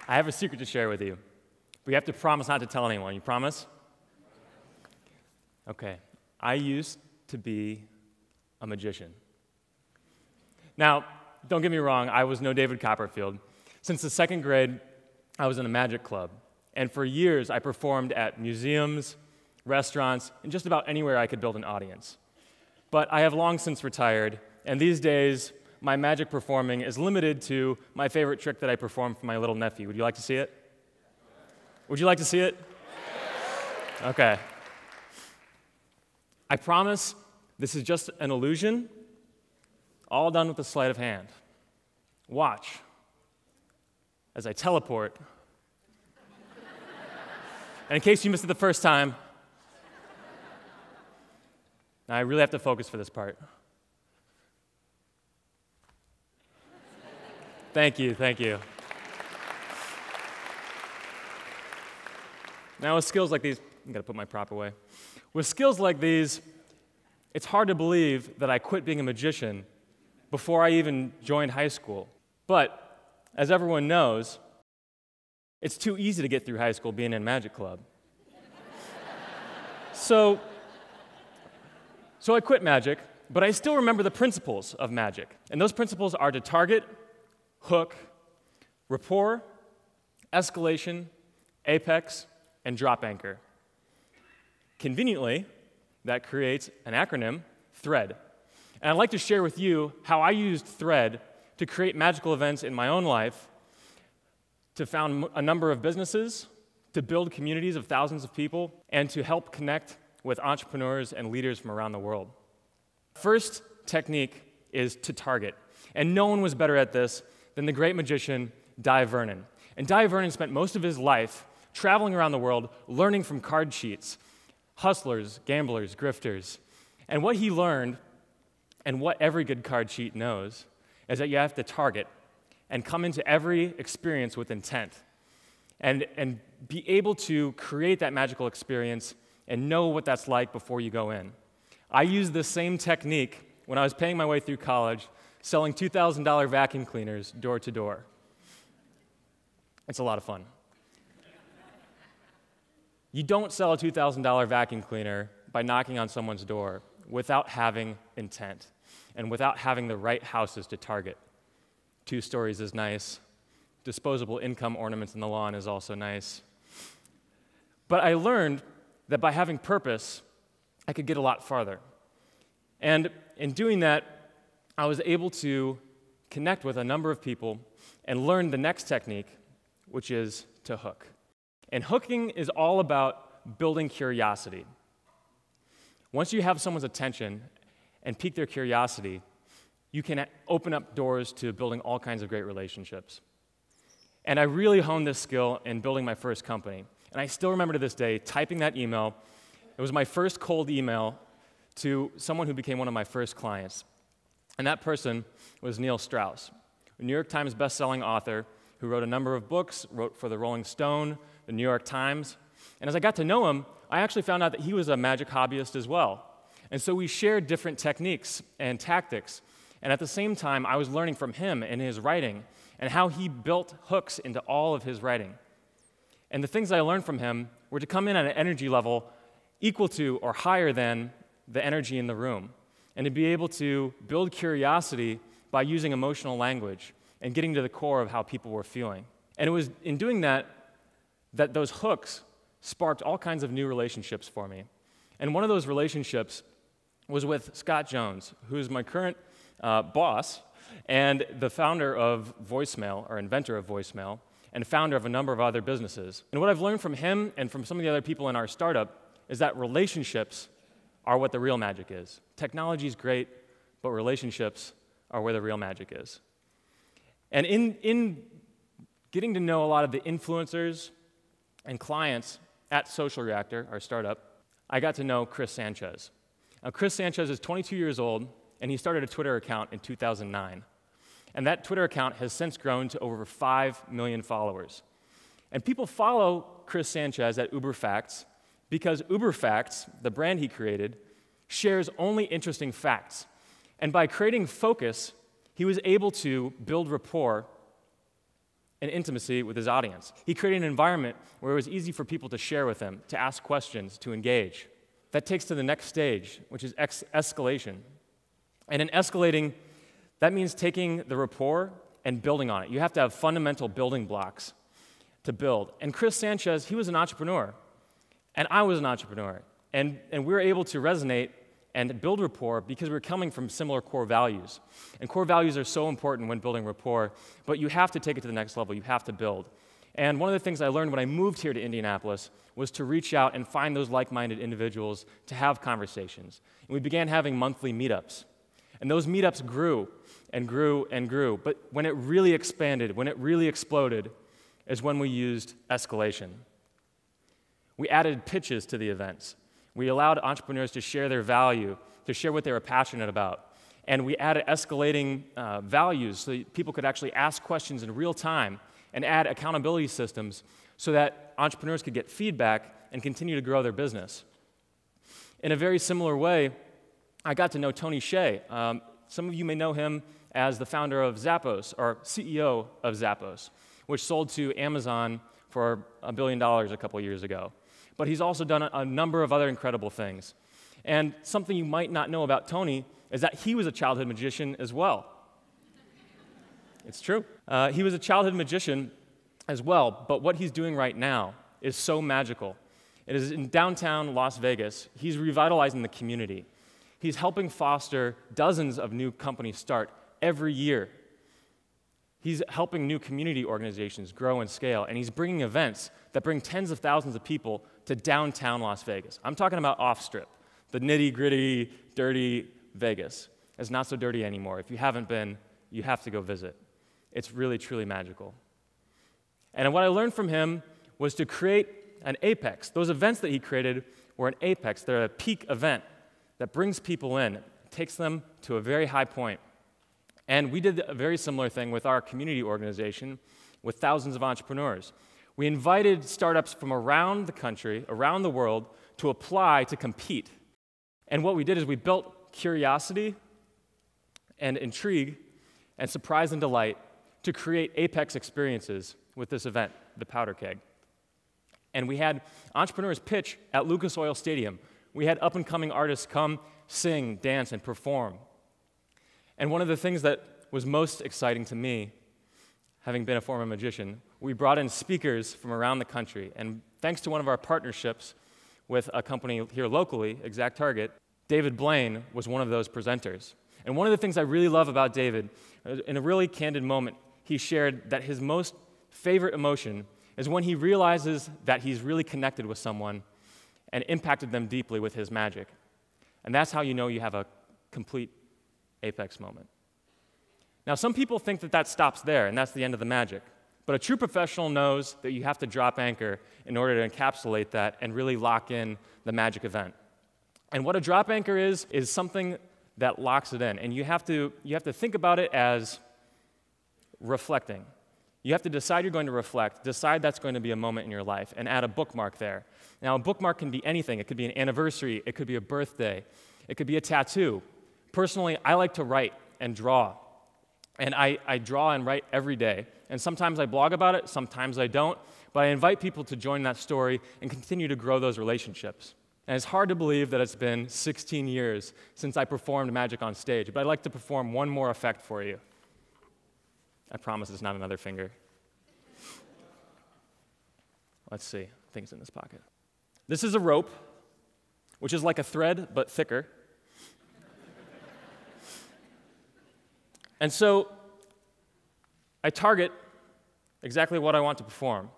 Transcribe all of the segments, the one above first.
I have a secret to share with you. But you have to promise not to tell anyone. You promise? Okay. I used to be a magician. Now, don't get me wrong, I was no David Copperfield. Since the second grade, I was in a magic club. And for years, I performed at museums, restaurants, and just about anywhere I could build an audience. But I have long since retired, and these days, my magic performing is limited to my favorite trick that I perform for my little nephew. Would you like to see it? Would you like to see it? Okay. I promise this is just an illusion, all done with a sleight of hand. Watch as I teleport. And in case you missed it the first time, now I really have to focus for this part. Thank you, thank you. Now with skills like these, I'm gonna put my prop away. With skills like these, it's hard to believe that I quit being a magician before I even joined high school. But, as everyone knows, it's too easy to get through high school being in a magic club. So I quit magic, but I still remember the principles of magic. And those principles are to target, hook, rapport, escalation, apex, and drop anchor. Conveniently, that creates an acronym, THREAD. And I'd like to share with you how I used THREAD to create magical events in my own life, to found a number of businesses, to build communities of thousands of people, and to help connect with entrepreneurs and leaders from around the world. First technique is to target. And no one was better at this than the great magician, Dai Vernon. And Dai Vernon spent most of his life traveling around the world, learning from card cheats, hustlers, gamblers, grifters. And what he learned, and what every good card cheat knows, is that you have to target and come into every experience with intent and be able to create that magical experience and know what that's like before you go in. I used this same technique when I was paying my way through college, selling $2,000 vacuum cleaners door to door. It's a lot of fun. You don't sell a $2,000 vacuum cleaner by knocking on someone's door without having intent and without having the right houses to target. 2 stories is nice. Disposable income ornaments in the lawn is also nice. But I learned that by having purpose, I could get a lot farther. And in doing that, I was able to connect with a number of people and learn the next technique, which is to hook. And hooking is all about building curiosity. Once you have someone's attention and pique their curiosity, you can open up doors to building all kinds of great relationships. And I really honed this skill in building my first company. And I still remember to this day typing that email. It was my first cold email to someone who became one of my first clients. And that person was Neil Strauss, a New York Times bestselling author who wrote a number of books, wrote for the Rolling Stone, the New York Times. And as I got to know him, I actually found out that he was a magic hobbyist as well. And so we shared different techniques and tactics. And at the same time, I was learning from him and his writing and how he built hooks into all of his writing. And the things I learned from him were to come in at an energy level equal to or higher than the energy in the room, and to be able to build curiosity by using emotional language and getting to the core of how people were feeling. And it was in doing that that those hooks sparked all kinds of new relationships for me. And one of those relationships was with Scott Jones, who is my current boss and the founder of Voicemail, or inventor of Voicemail, and founder of a number of other businesses. And what I've learned from him and from some of the other people in our startup is that relationships are what the real magic is. Technology is great, but relationships are where the real magic is. And in getting to know a lot of the influencers and clients at Social Reactor, our startup, I got to know Chris Sanchez. Now, Chris Sanchez is 22 years old, and he started a Twitter account in 2009. And that Twitter account has since grown to over 5 million followers. And people follow Chris Sanchez at UberFacts because UberFacts, the brand he created, shares only interesting facts. And by creating focus, he was able to build rapport and intimacy with his audience. He created an environment where it was easy for people to share with him, to ask questions, to engage. That takes to the next stage, which is escalation. And in escalating, that means taking the rapport and building on it. You have to have fundamental building blocks to build. And Chris Sanchez, he was an entrepreneur, and I was an entrepreneur. And we were able to resonate and build rapport because we're coming from similar core values. And core values are so important when building rapport, but you have to take it to the next level. You have to build. And one of the things I learned when I moved here to Indianapolis was to reach out and find those like-minded individuals to have conversations. And we began having monthly meetups. And those meetups grew and grew and grew. But when it really expanded, when it really exploded, is when we used escalation. We added pitches to the events. We allowed entrepreneurs to share their value, to share what they were passionate about. And we added escalating values so that people could actually ask questions in real time and add accountability systems so that entrepreneurs could get feedback and continue to grow their business. In a very similar way, I got to know Tony Hsieh. Some of you may know him as the founder of Zappos, or CEO of Zappos, which sold to Amazon for $1 billion a couple years ago. But he's also done a number of other incredible things. And something you might not know about Tony is that he was a childhood magician as well. It's true. He was a childhood magician as well, but what he's doing right now is so magical. It is in downtown Las Vegas. He's revitalizing the community. He's helping foster dozens of new companies start every year. He's helping new community organizations grow and scale, and he's bringing events that bring tens of thousands of people to downtown Las Vegas. I'm talking about off-strip, the nitty-gritty, dirty Vegas. It's not so dirty anymore. If you haven't been, you have to go visit. It's really, truly magical. And what I learned from him was to create an apex. Those events that he created were an apex. They're a peak event that brings people in, takes them to a very high point. And we did a very similar thing with our community organization with thousands of entrepreneurs. We invited startups from around the country, around the world, to apply to compete. And what we did is we built curiosity and intrigue and surprise and delight to create apex experiences with this event, the Powder Keg. And we had entrepreneurs pitch at Lucas Oil Stadium. We had up-and-coming artists come, sing, dance, and perform. And one of the things that was most exciting to me, having been a former magician, we brought in speakers from around the country. And thanks to one of our partnerships with a company here locally, Exact Target, David Blaine was one of those presenters. And one of the things I really love about David, in a really candid moment, he shared that his most favorite emotion is when he realizes that he's really connected with someone and impacted them deeply with his magic. And that's how you know you have a complete apex moment. Now, some people think that that stops there, and that's the end of the magic. But a true professional knows that you have to drop anchor in order to encapsulate that and really lock in the magic event. And what a drop anchor is something that locks it in. And you have to think about it as reflecting. You have to decide you're going to reflect, decide that's going to be a moment in your life, and add a bookmark there. Now, a bookmark can be anything. It could be an anniversary. It could be a birthday. It could be a tattoo. Personally, I like to write and draw. And I draw and write every day. And sometimes I blog about it, sometimes I don't. But I invite people to join that story and continue to grow those relationships. And it's hard to believe that it's been 16 years since I performed magic on stage. But I'd like to perform one more effect for you. I promise it's not another finger. Let's see. I think it's in this pocket. This is a rope, which is like a thread, but thicker. And so I target exactly what I want to perform.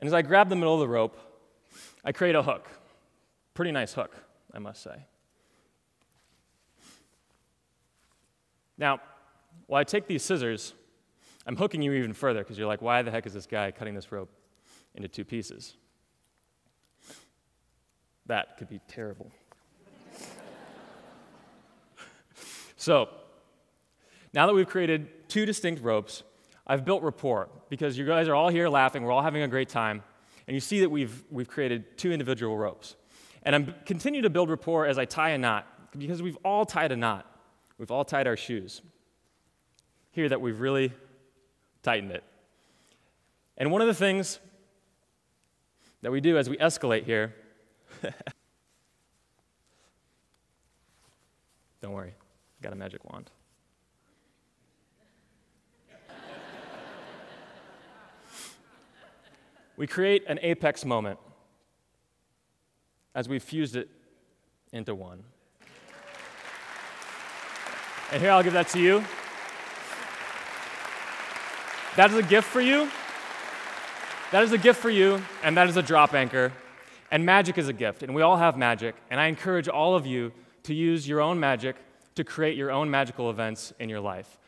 And as I grab the middle of the rope, I create a hook. Pretty nice hook, I must say. Now, while I take these scissors, I'm hooking you even further because you're like, why the heck is this guy cutting this rope into two pieces? That could be terrible. So, now that we've created two distinct ropes, I've built rapport because you guys are all here laughing, we're all having a great time, and you see that we've created two individual ropes. And I'm continue to build rapport as I tie a knot because we've all tied a knot. We've all tied our shoes. Here that we've really tightened it. And one of the things that we do as we escalate here, don't worry, I got a magic wand. We create an apex moment as we've fused it into one. And here, I'll give that to you. That is a gift for you. That is a gift for you, and that is a drop anchor. And magic is a gift, and we all have magic. And I encourage all of you to use your own magic to create your own magical events in your life.